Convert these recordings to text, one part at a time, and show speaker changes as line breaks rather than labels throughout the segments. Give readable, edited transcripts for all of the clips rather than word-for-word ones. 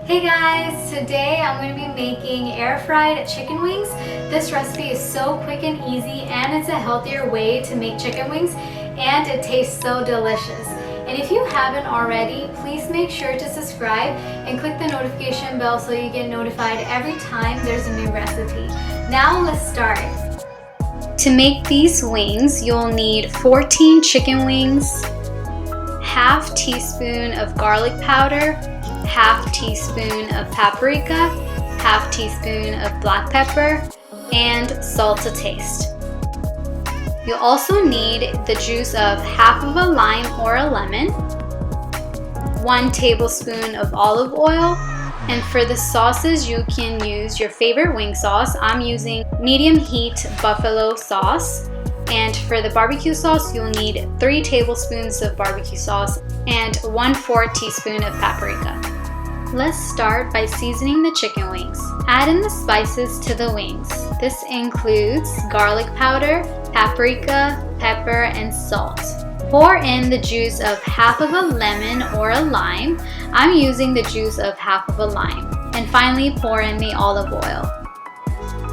Hey guys, today I'm going to be making air fried chicken wings. This recipe is so quick and easy, and it's a healthier way to make chicken wings, and it tastes so delicious. And if you haven't already, please make sure to subscribe and click the notification bell so you get notified every time there's a new recipe. Now let's start. To make these wings, you'll need 14 chicken wings, half teaspoon of garlic powder, half teaspoon of paprika, half teaspoon of black pepper, and salt to taste. You'll also need the juice of half of a lime or a lemon, 1 tablespoon of olive oil, and for the sauces you can use your favorite wing sauce. I'm using medium heat buffalo sauce. And for the barbecue sauce, you'll need 3 tablespoons of barbecue sauce and 1/4 teaspoon of paprika. Let's start by seasoning the chicken wings. Add in the spices to the wings. This includes garlic powder, paprika, pepper, and salt. Pour in the juice of half of a lemon or a lime. I'm using the juice of half of a lime. And finally, pour in the olive oil.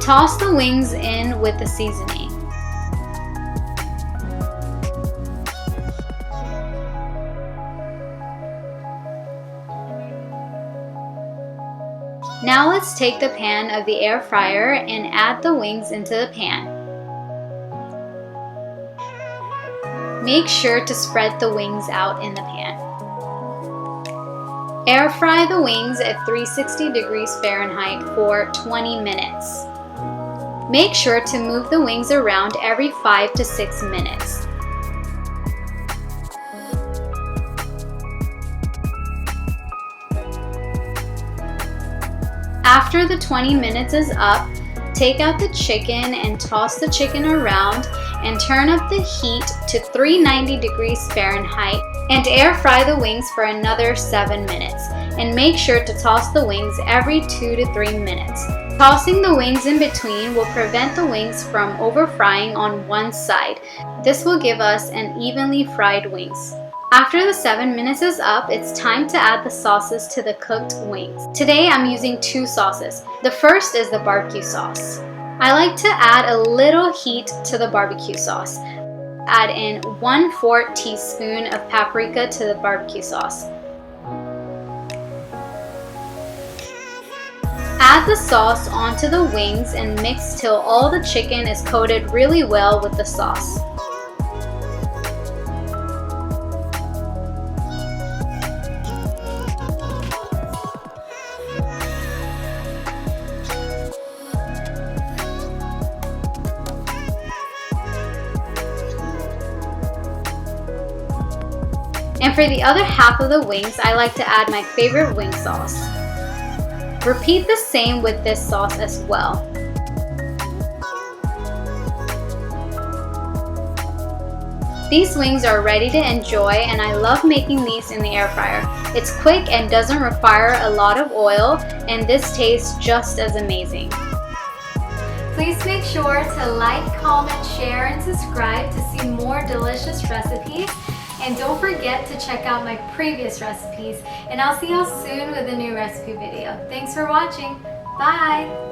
Toss the wings in with the seasoning. Now let's take the pan of the air fryer and add the wings into the pan. Make sure to spread the wings out in the pan. Air fry the wings at 360 degrees Fahrenheit for 20 minutes. Make sure to move the wings around every 5 to 6 minutes. After the 20 minutes is up, take out the chicken and toss the chicken around and turn up the heat to 390 degrees Fahrenheit and air fry the wings for another 7 minutes. And make sure to toss the wings every 2 to 3 minutes. Tossing the wings in between will prevent the wings from over frying on one side. This will give us an evenly fried wings. After the 7 minutes is up, it's time to add the sauces to the cooked wings. Today I'm using 2 sauces. The first is the barbecue sauce. I like to add a little heat to the barbecue sauce. Add in 1/4 teaspoon of paprika to the barbecue sauce. Add the sauce onto the wings and mix till all the chicken is coated really well with the sauce. And for the other half of the wings, I like to add my favorite wing sauce. Repeat the same with this sauce as well. These wings are ready to enjoy, and I love making these in the air fryer. It's quick and doesn't require a lot of oil, and this tastes just as amazing. Please make sure to like, comment, share, and subscribe to see more delicious recipes. And don't forget to check out my previous recipes. And I'll see you all soon with a new recipe video. Thanks for watching. Bye!